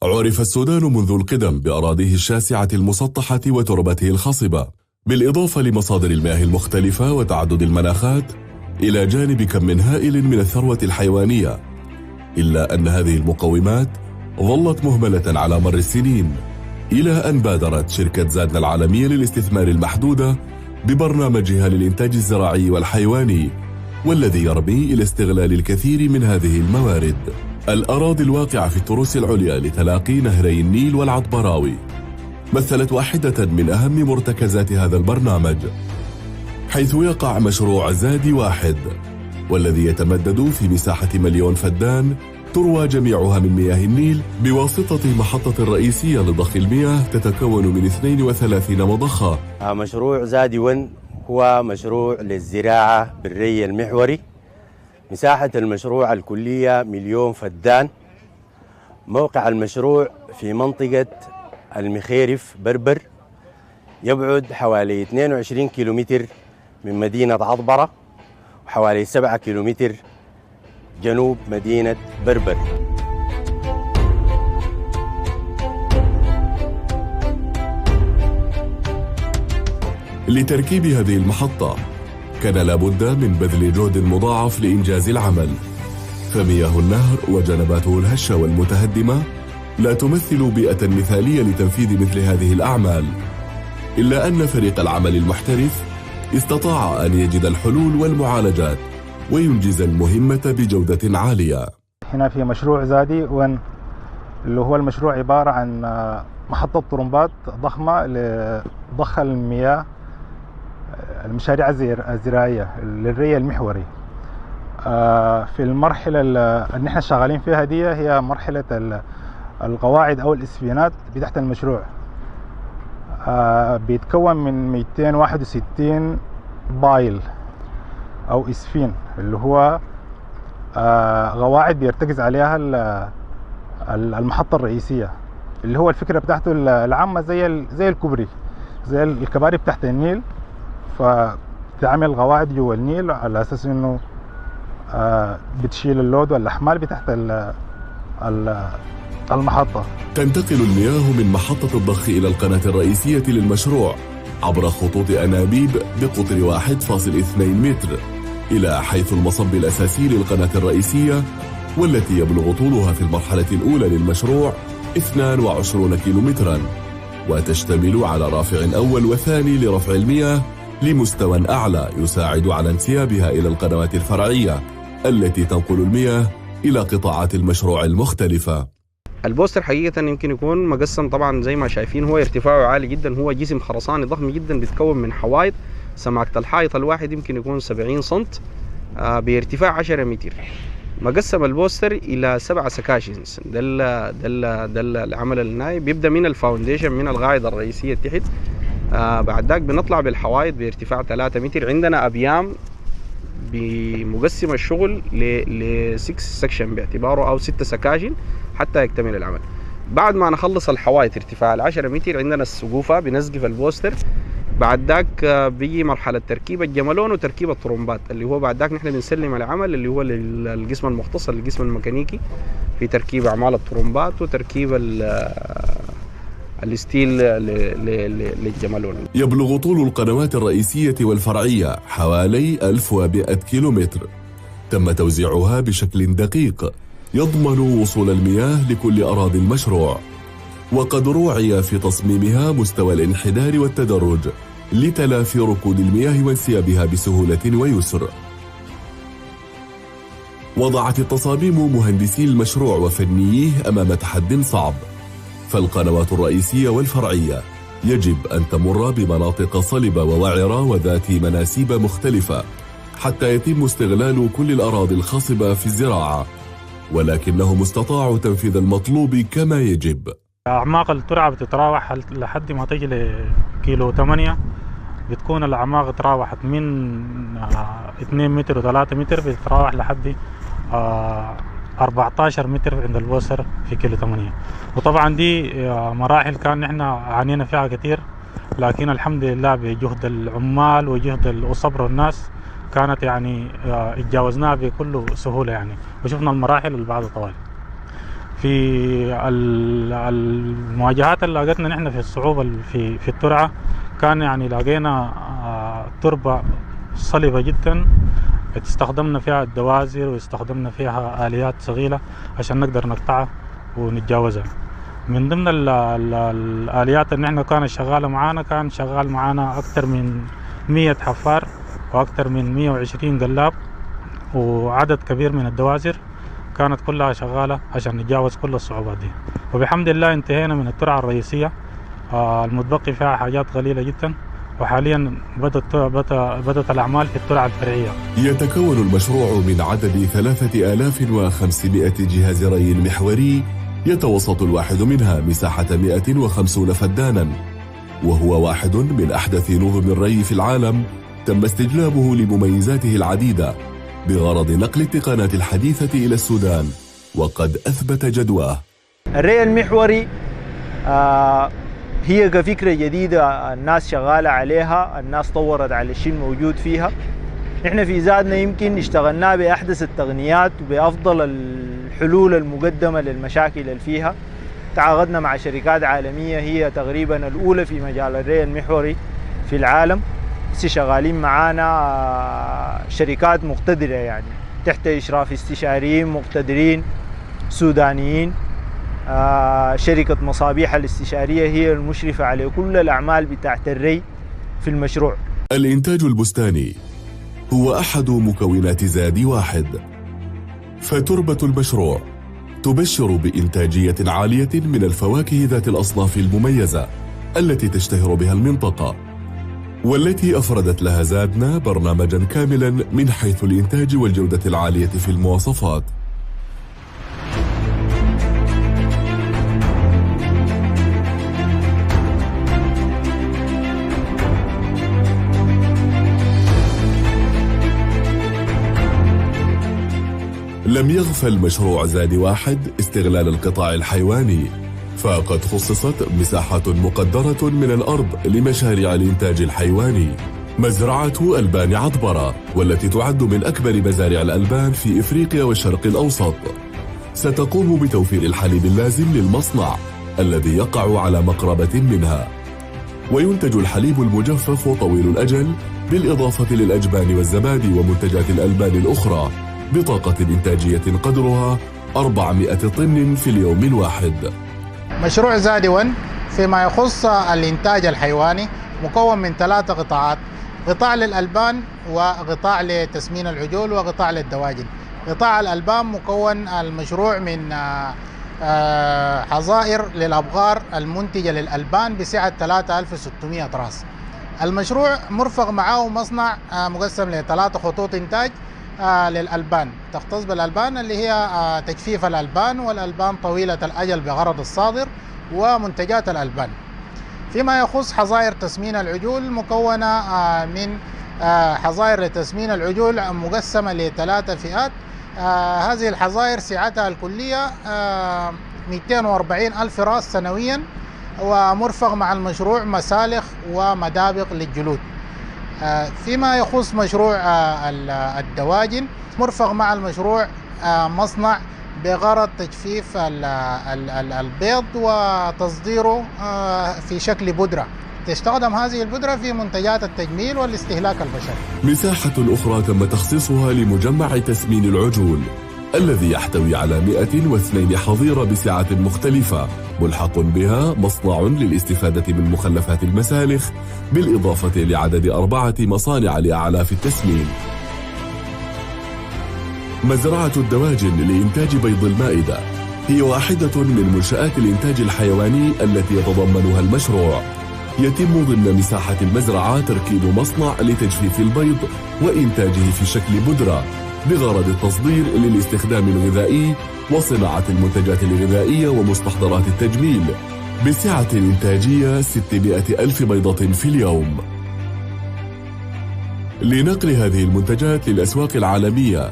عرف السودان منذ القدم بأراضيه الشاسعة المسطحة وتربته الخصبة، بالإضافة لمصادر المياه المختلفة وتعدد المناخات، إلى جانب كم هائل من الثروة الحيوانية. إلا أن هذه المقومات ظلت مهملة على مر السنين، إلى أن بادرت شركة زادنا العالمية للاستثمار المحدودة ببرنامجها للإنتاج الزراعي والحيواني، والذي يرمي إلى استغلال الكثير من هذه الموارد. الأراضي الواقعة في التروس العليا لتلاقي نهري النيل والعطبراوي مثلت واحدة من أهم مرتكزات هذا البرنامج، حيث يقع مشروع زادي واحد، والذي يتمدد في مساحة 1,000,000 فدان تروى جميعها من مياه النيل بواسطة المحطة الرئيسية لضخ المياه تتكون من 32 مضخة. مشروع زادي 1 هو مشروع للزراعة بالري المحوري. مساحة المشروع الكلية 1,000,000 فدان. موقع المشروع في منطقة المخيرف بربر، يبعد حوالي 22 كيلومتر من مدينة عطبرة وحوالي 7 كيلومتر جنوب مدينة بربر. لتركيب هذه المحطة كان لابد من بذل جهد مضاعف لإنجاز العمل، فمياه النهر وجنباته الهشة والمتهدمة لا تمثل بيئة مثالية لتنفيذ مثل هذه الأعمال، إلا أن فريق العمل المحترف استطاع أن يجد الحلول والمعالجات وينجز المهمة بجودة عالية. هنا في مشروع زادي 1 اللي هو المشروع عبارة عن محطة طرمبات ضخمة لضخ المياه، المشاريع الزراعية للري المحوري. في المرحلة اللي نحن شغالين فيها دي هي مرحلة القواعد أو الإسفينات بتحت المشروع. بيتكون من 261 بايل أو إسفين، اللي هو قواعد بيرتكز عليها المحطة الرئيسية، اللي هو الفكرة بتاعته العامة زي الكوبري، زي الكباري بتاعت النيل، فتعمل قواعد جوا النيل على أساس إنه بتشيل اللود والأحمال بتاعت المحطة. تنتقل المياه من محطة الضخ إلى القناة الرئيسية للمشروع عبر خطوط أنابيب بقطر 1.2 متر إلى حيث المصب الأساسي للقناة الرئيسية، والتي يبلغ طولها في المرحلة الأولى للمشروع 22 كيلومترا، وتشتمل على رافع أول وثاني لرفع المياه لمستوى أعلى يساعد على انسيابها إلى القنوات الفرعية التي تنقل المياه إلى قطاعات المشروع المختلفة. البوستر حقيقة يمكن يكون مقسم، طبعا زي ما شايفين هو ارتفاعه عالي جدا، هو جسم خرساني ضخم جدا بيتكون من حوائط، سماكة الحائط الواحد يمكن يكون 70 سنت بارتفاع 10 متر. مقسم البوستر إلى 7 سكاشنز. ده العمل النهائي بيبدأ من الفاونديشن، من القاعدة الرئيسية تحت. بعد ذاك بنطلع بالحوائط بارتفاع 3 متر. عندنا أبيام بمقسم الشغل ل 6 سكشن باعتباره أو 6 سكاشن حتى يكتمل العمل. بعد ما نخلص الحوائط ارتفاع 10 متر عندنا السقوفة بنسقف البوستر. بعد ذاك بيجي مرحلة تركيب الجمالون وتركيب الطرمبات، اللي هو بعد ذاك نحن بنسلم العمل اللي هو القسم المختص للقسم الميكانيكي في تركيب أعمال الطرمبات وتركيب الستيل للجمالون. يبلغ طول القنوات الرئيسية والفرعية حوالي 1100 كيلومتر. تم توزيعها بشكل دقيق يضمن وصول المياه لكل أراضي المشروع، وقد روعي في تصميمها مستوى الانحدار والتدرج لتلافي ركود المياه وانسيابها بسهولة ويسر. وضعت التصاميم مهندسي المشروع وفنييه أمام تحد صعب، فالقنوات الرئيسية والفرعية يجب أن تمر بمناطق صلبة ووعرة وذات مناسيب مختلفة حتى يتم استغلال كل الأراضي الخصبة في الزراعة، ولكنهم استطاعوا تنفيذ المطلوب كما يجب. أعماق الترعة بتتراوح لحد ما تجي لكيلو 8. بتكون الأعماق تراوحت من 2 متر و3 متر، بتتراوح لحد 14 متر عند البوستر في كيلو 8. وطبعا دي مراحل كان نحن عانينا فيها كتير، لكن الحمد لله بجهد العمال وجهد وصبر الناس كانت يعني اتجاوزناها بكل سهولة يعني، وشفنا المراحل اللي بعد طوال. في المواجهات اللي لقيتنا نحن في الصعوبة في الترعة، كان يعني لقينا تربة صلبة جدا، استخدمنا فيها الدوازر واستخدمنا فيها آليات صغيرة عشان نقدر نقطعها ونتجاوزها. من ضمن الآليات اللي نحن كانت شغالة معانا، كان شغال معانا أكثر من 100 حفار وأكثر من 120 قلاب وعدد كبير من الدوازر، كانت كلها شغالة عشان نتجاوز كل الصعوبات دي. وبحمد الله انتهينا من الترعة الرئيسية، المتبقي فيها حاجات قليلة جدا، وحاليا بدأت الأعمال في الترعة الفرعية. يتكون المشروع من عدد 3500 جهاز ري محوري، يتوسط الواحد منها مساحة 150 فدانا، وهو واحد من أحدث نظم الري في العالم، تم استجلابه لمميزاته العديدة بغرض نقل التقنيات الحديثة إلى السودان، وقد أثبت جدواه. الري المحوري هي كفكرة جديدة الناس شغالة عليها، الناس طورت على الشيء الموجود فيها. نحن في ذاتنا يمكن اشتغلنا بأحدث التقنيات وبأفضل الحلول المقدمة للمشاكل اللي فيها. تعاقدنا مع شركات عالمية هي تقريبا الأولى في مجال الري المحوري في العالم. شغالين معانا شركات مقتدرة يعني تحت إشراف استشاريين مقتدرين سودانيين. شركة مصابيح الاستشارية هي المشرفة على كل الأعمال بتاعت الري في المشروع. الإنتاج البستاني هو أحد مكونات زاد واحد، فتربة المشروع تبشر بإنتاجية عالية من الفواكه ذات الأصناف المميزة التي تشتهر بها المنطقة، والتي أفردت لها زادنا برنامجا كاملا من حيث الإنتاج والجودة العالية في المواصفات. لم يغفل مشروع زاد واحد استغلال القطاع الحيواني، فقد خصصت مساحات مقدرة من الأرض لمشاريع الإنتاج الحيواني. مزرعة ألبان عطبرة، والتي تعد من أكبر مزارع الألبان في إفريقيا والشرق الأوسط، ستقوم بتوفير الحليب اللازم للمصنع الذي يقع على مقربة منها، وينتج الحليب المجفف وطويل الأجل بالإضافة للأجبان والزبادي ومنتجات الألبان الأخرى بطاقة إنتاجية قدرها 400 طن في اليوم الواحد. مشروع زاد 1 فيما يخص الإنتاج الحيواني مكون من 3 قطاعات: قطاع للألبان، وقطاع لتسمين العجول، وقطاع للدواجن. قطاع الألبان مكون المشروع من حظائر للأبغار المنتجة للألبان بسعة 3600 راس. المشروع مرفق معه مصنع مقسم ل3 خطوط إنتاج للألبان، تختص بالألبان اللي هي تجفيف الألبان والألبان طويلة الأجل بغرض الصادر ومنتجات الألبان. فيما يخص حظائر تسمين العجول مكونة من حظائر لتسمين العجول مقسمة ل3 فئات. هذه الحظائر سعتها الكلية 240 ألف راس سنويا، ومرفق مع المشروع مسالخ ومدابق للجلود. فيما يخص مشروع الدواجن مرفق مع المشروع مصنع بغرض تجفيف البيض وتصديره في شكل بودرة. تستخدم هذه البودرة في منتجات التجميل والاستهلاك البشري. مساحة أخرى تم تخصيصها لمجمع تسمين العجول الذي يحتوي على 102 حظيرة بسعة مختلفة، ملحق بها مصنع للاستفادة من مخلفات المسالخ، بالإضافة لعدد 4 مصانع لأعلاف التسمين. مزرعة الدواجن لإنتاج بيض المائدة هي واحدة من منشآت الإنتاج الحيواني التي يتضمنها المشروع. يتم ضمن مساحة المزرعة تركيب مصنع لتجفيف البيض وإنتاجه في شكل بودرة بغرض التصدير للاستخدام الغذائي وصناعة المنتجات الغذائية ومستحضرات التجميل بسعة إنتاجية 600 ألف بيضة في اليوم. لنقل هذه المنتجات للأسواق العالمية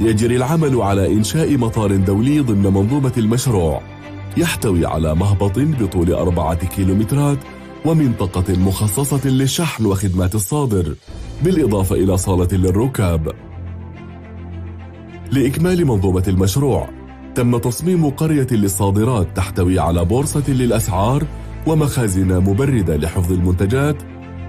يجري العمل على إنشاء مطار دولي ضمن منظومة المشروع، يحتوي على مهبط بطول 4 كيلومترات ومنطقة مخصصة للشحن وخدمات الصادر، بالإضافة إلى صالة للركاب. لإكمال منظومة المشروع تم تصميم قرية للصادرات تحتوي على بورصة للأسعار ومخازن مبردة لحفظ المنتجات،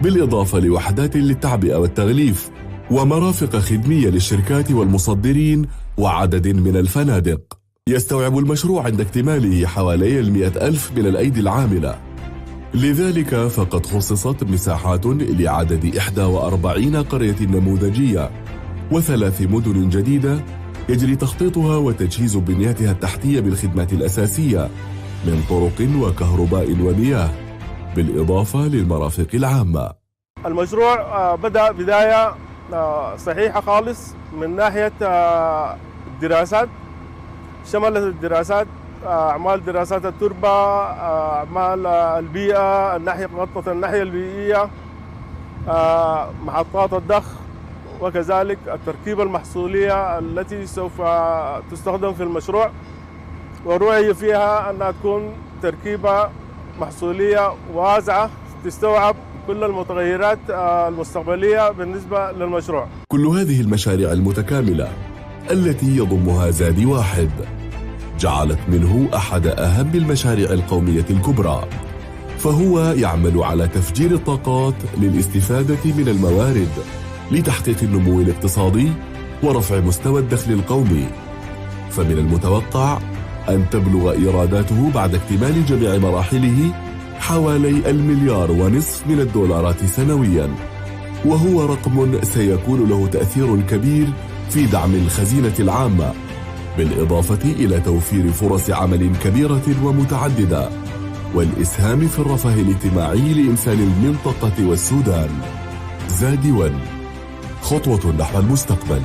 بالإضافة لوحدات للتعبئة والتغليف ومرافق خدمية للشركات والمصدرين وعدد من الفنادق. يستوعب المشروع عند اكتماله حوالي 100,000 من الأيدي العاملة، لذلك فقد خصصت مساحات لعدد 41 قرية نموذجية و3 مدن جديدة يجري تخطيطها وتجهيز بنياتها التحتية بالخدمات الأساسية من طرق وكهرباء ومياه، بالإضافة للمرافق العامة. المشروع بدأ بداية صحيحة خالص من ناحية الدراسات. شملت الدراسات أعمال دراسات التربة، أعمال البيئة، خطة الناحية البيئية، محطات الضخ، وكذلك التركيبة المحصولية التي سوف تستخدم في المشروع. والرؤية فيها أنها تكون تركيبة محصولية واسعة تستوعب كل المتغيرات المستقبلية بالنسبة للمشروع. كل هذه المشاريع المتكاملة التي يضمها زادي واحد جعلت منه أحد أهم المشاريع القومية الكبرى، فهو يعمل على تفجير الطاقات للاستفادة من الموارد لتحقيق النمو الاقتصادي ورفع مستوى الدخل القومي. فمن المتوقع أن تبلغ إيراداته بعد اكتمال جميع مراحله حوالي $1.5 مليار من الدولارات سنويا، وهو رقم سيكون له تأثير كبير في دعم الخزينة العامة، بالإضافة إلى توفير فرص عمل كبيرة ومتعددة والإسهام في الرفاه الاجتماعي لإنسان المنطقة والسودان. زادي ون، خطوة نحو المستقبل.